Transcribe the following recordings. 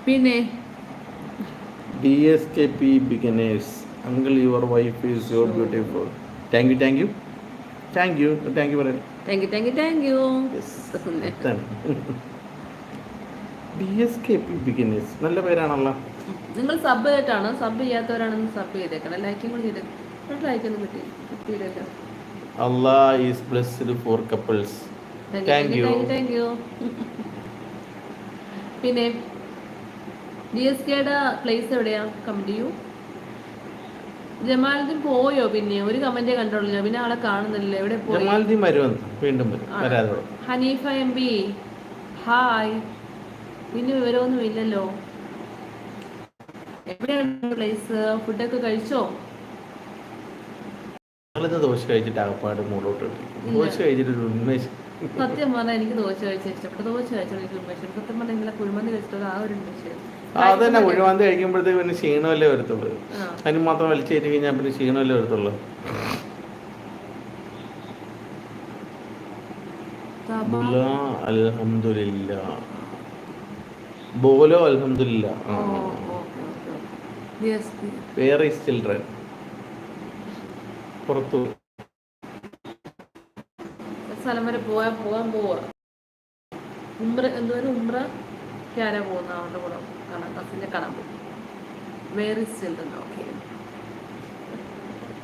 പിന്നെ DSKP beginners. Uncle, your wife is so beautiful. Thank you, thank you. Thank you. Thank you very much. Thank you. Yes. DSKP beginners. നല്ല പേരാണല്ലോ. നിങ്ങൾ sub ചെയ്തിട്ടാണ്, sub ചെയ്യാത്തവരാണെന്ന് sub ചെയ്തേക്കണം. ലൈക്കും കൂടി ചെയ്തേക്കണം. ലൈക്കൊന്നും കിട്ടിയില്ലല്ലോ. Allah is blessed for couples. Thank you. പിന്നെ DSKയുടെ place എവിടെയാ? കമന്റ് ചെയ്യൂ. ജമാലുദ്ദീൻ പോയോ? പിന്നെ ഒരു കമന്റേ കണ്ടോളൂ, പിന്നെ ആളെ കാണുന്നില്ല. എവിടെ പോയി? ജമാലുദ്ദീൻ വരും, വീണ്ടും വരാതെ. Hanifa MB hi. പിന്നെ വിവരമൊന്നും ഇല്ലല്ലോ. എവിടെയാണ് പ്ലേസ്? ഫുഡൊക്കെ കഴിച്ചോ? ദോശ കഴിച്ചിട്ട് അകപ്പാട് മൂടോട്ട് ദോശ കഴിച്ചിട്ട് ഉന്മേഷം. സത്യം പറഞ്ഞാൽ എനിക്ക് ദോശ കഴിച്ചാൽ ഇഷ്ടപ്പെട്ട. ദോശ കഴിച്ചാൽ എനിക്ക് ഉന്മേഷം. സത്യം പറഞ്ഞാൽ നിങ്ങളെ കുഴിമന്തി കഴിച്ചിട്ട് ആ ഒരു ഉന്മേഷം. അതന്നെ, കുഴിമന്തി കഴിക്കുമ്പോഴത്തേക്ക് പിന്നെ ക്ഷീണമല്ലേ വരത്തുള്ളൂ. അതിന് മാത്രം വലിച്ചു കയറ്റി കഴിഞ്ഞാൽ പിന്നെ ക്ഷീണമല്ലേ വരത്തുള്ളൂ. അൽഹംദുലില്ലാ, ബോലോ അൽഹംദുലില്ലാ. വേറെ ഈസ് ചിൽഡ്രൻ പുറത്തു സ്ഥലം വരെ പോവാൻ പോവാ. ഉംറ എന്തോരം ഉംറ ആരാ പോകുന്ന അവരുടെ കൂടെ കാണാൻ, കസിനെ കാണാൻ പോകും. വേറെ ഈസ് ചിൽഡ്രൻ. ഓക്കെ,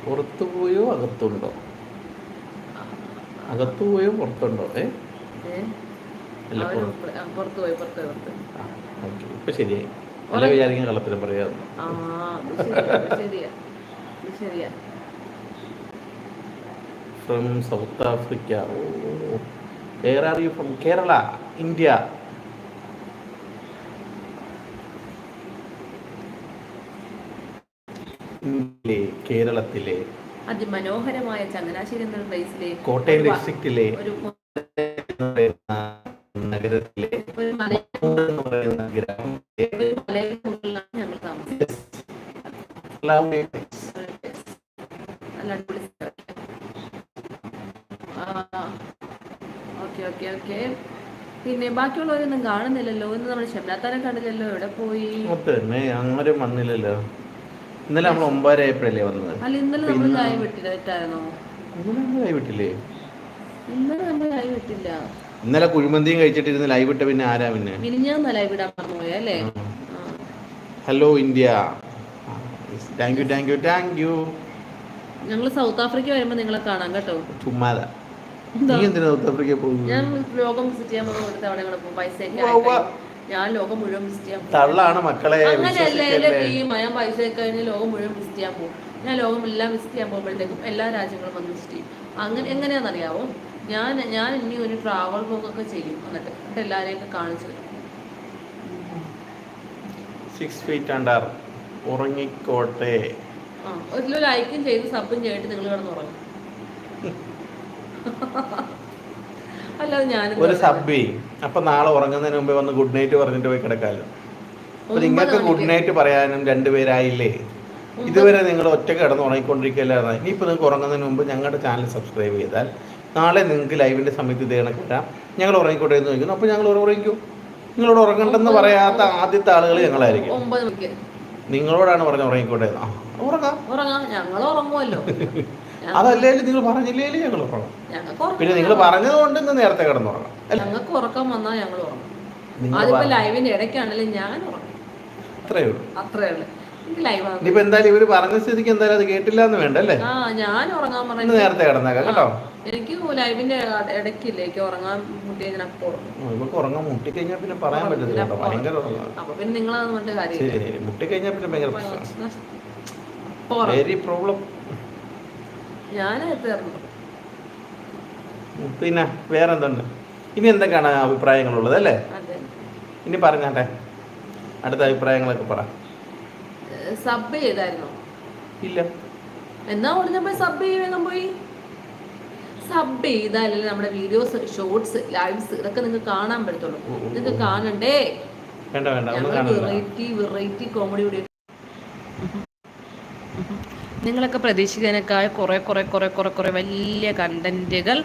പുറത്തു പോയോ അകത്തുണ്ടോ? അകത്തു പോയോ പുറത്തുണ്ടോ? പുറത്തു പോയി. ഇപ്പൊ ശരിയായി. അല്ല വിചാരിക്കുന്ന കളത്തിലും പറയാം. ശരിയാ. From South Africa. Oh, where are you from? Kerala, India. കേരളത്തിലെ അതിമനോഹരമായ ചങ്ങനാശ്ശേരി എന്ന പ്ലേസിലെ, കോട്ടയം ഡിസ്ട്രിക്റ്റിലെ നഗരത്തിലെ ഞങ്ങൾ ഓക്കെ. പിന്നെ ബാക്കിയുള്ളവരൊന്നും കാണുന്നില്ലല്ലോ. ഇന്ന് നമ്മൾ ഷംനാത്താനെ കണ്ടില്ലല്ലോ. എവിടെ പോയി? ആരും വന്നില്ലല്ലോ. ഇന്നലെ നമ്മൾ 9 ആയപ്പോഴല്ലേ വന്നത്. അല്ല, ഇന്നലെ നമ്മൾ ചായ വിട്ടിട്ടായിരുന്നോ? ഇന്നലെ നമ്മൾ ചായ വിട്ടില്ല. ഇന്നലെ കുഴിമന്തിയും കഴിച്ചിട്ടിരുന്ന് ലൈവ് ഇട്ട പിന്നെ ആരാ? പിന്നെ മിനിഞ്ഞാന്ന് ലൈവ് ഇടാൻ പറഞ്ഞു പോയല്ലേ. Hello India. Thank you. ഞങ്ങൾ സൗത്ത് ആഫ്രിക്ക വരുമ്പോ നിങ്ങളെ കാണാം കേട്ടോ. ചുമ്മാതാ. നീ എന്തിനാ സൗത്ത് ആഫ്രിക്ക പോകുന്നത്? ഞാൻ ലോകം വിസിറ്റ് ചെയ്യാൻ പോകുന്ന തവണ പോകും. പൈസയൊക്കെ ഞാൻ ലോകം മുഴുവൻ വിസിറ്റ് ചെയ്യാൻ തള്ളാണ് മക്കളെ. അങ്ങനെയല്ല എന്റെ ടീം. ഞാൻ പൈസ കഴിഞ്ഞ് ലോകം മുഴുവൻ വിസിറ്റ് ചെയ്യാൻ പോകും. ഞാൻ ലോകം എല്ലാം വിസിറ്റ് ചെയ്യാൻ പോകുമ്പോഴത്തേക്കും എല്ലാ രാജ്യങ്ങളും വന്ന് വിസിറ്റ് ചെയ്യും. അങ്ങനെ എങ്ങനെയാണെന്നറിയാവോ? ഞാൻ ഇനി ഒരു ട്രാവൽ ബ്ലോഗൊക്കെ ചെയ്യും. എന്നിട്ട് എല്ലാവരെയും ഒക്കെ കാണിച്ചു തരും. 6 feet under ഉറങ്ങിക്കോട്ടെ. ഒരു ലൈക്കും ചെയ്ത് സബും ചെയ്തിട്ട് നിങ്ങൾ കിടന്നുറങ്ങും. അല്ലാതെ ഞാൻ ഒരു സബ് ചെയ്യും. അപ്പൊ നാളെ ഉറങ്ങുന്നതിന് മുമ്പേ വന്ന് ഗുഡ് നൈറ്റ് പറഞ്ഞിട്ട് പോയി കിടക്കാമല്ലോ. അപ്പൊ നിങ്ങൾക്ക് ഗുഡ് നൈറ്റ് പറയാനും 2 പേരായില്ലേ? ഇതുവരെ നിങ്ങൾ ഒറ്റയ്ക്ക് കിടന്ന് ഉറങ്ങിക്കൊണ്ടിരിക്കുകയല്ലാതെ ഇനിയിപ്പോൾ നിങ്ങൾക്ക് ഉറങ്ങുന്നതിന് മുമ്പ് ഞങ്ങളുടെ ചാനൽ സബ്സ്ക്രൈബ് ചെയ്താൽ നാളെ നിങ്ങൾക്ക് ലൈവിൻ്റെ സമയത്ത് ഇത് കണക്ക് വരാം. ഞങ്ങൾ ഉറങ്ങിക്കോട്ടെ എന്ന് ചോദിക്കുന്നു. അപ്പോൾ ഞങ്ങൾ ഉറങ്ങിക്കും. നിങ്ങളോട് ഉറങ്ങണ്ടെന്ന് പറയാത്ത ആദ്യത്തെ ആളുകൾ ഞങ്ങളായിരിക്കും. 9 മണിക്ക് നിങ്ങളോടാണ് പറഞ്ഞ ഉറങ്ങിക്കോട്ടെ. ഉറങ്ങാം, ഞങ്ങൾ ഉറങ്ങുമല്ലോ. അതല്ലേ നിങ്ങൾ പറഞ്ഞില്ലേലും ഞങ്ങൾ ഉറങ്ങാം. പിന്നെ നിങ്ങൾ പറഞ്ഞത് കൊണ്ട് ഇന്ന് നേരത്തെ കിടന്നുറങ്ങാം. ഞങ്ങൾക്ക് ഉറക്കം വന്നാൽ ഞങ്ങൾ ഉറങ്ങും. അതിപ്പോ ലൈവിന്റെ ഇടയ്ക്കാണെങ്കിലും ഞാൻ ഉറങ്ങും. അത്രേ ഉള്ളൂ. ഇനിയിപ്പോ എന്തായാലും ഇവര് പറഞ്ഞ സ്ഥിതിക്ക് എന്തായാലും അത് കേട്ടില്ല എന്ന് വേണ്ട അല്ലേ? ഞാൻ ഉറങ്ങാൻ പറഞ്ഞു. നേരത്തെ കിടന്നേക്കാം കേട്ടോ. എനിക്ക് ലൈവിന്റെ ഇടയ്ക്കില്ലേക്ക് ഉറങ്ങാൻ ഉറങ്ങാൻ മുട്ടിക്കഴിഞ്ഞാൽ പിന്നെ പറയാൻ പറ്റത്തില്ല. ഭയങ്കര അപ്പൊ പിന്നെ നിങ്ങളാന്ന് പറഞ്ഞ കാര്യം. മുട്ടിക്കഴിഞ്ഞാൽ പിന്നെ ഭയങ്കര പ്രശ്നം. Very problem. പിന്നെ വേറെന്തുണ്ട്? ഇനി എന്തൊക്കെയാണ് അഭിപ്രായങ്ങളുള്ളത് അല്ലേ? ഇനി പറഞ്ഞാട്ടെ, അടുത്ത അഭിപ്രായങ്ങളൊക്കെ പറ. സബ് ചെയ്തായിരുന്നോ? ഇല്ല. എന്നാ ഉടനെ പോയി സബ് ചെയ്യാൻ പോയി. സബ് ചെയ്താലല്ലേ നമ്മുടെ വീഡിയോസ്, ഷോർട്സ്, ലൈവ്സ് ഇതൊക്കെ നിങ്ങൾക്ക് കാണാൻ പറ്റത്തുള്ളൂ. നിങ്ങൾക്ക് കാണണ്ടേ? വെറൈറ്റി കോമഡി വീഡിയോ നിങ്ങളൊക്കെ പ്രതീക്ഷിക്കുന്നതിനേക്കാൾ കുറെ വലിയ കണ്ടന്റുകൾ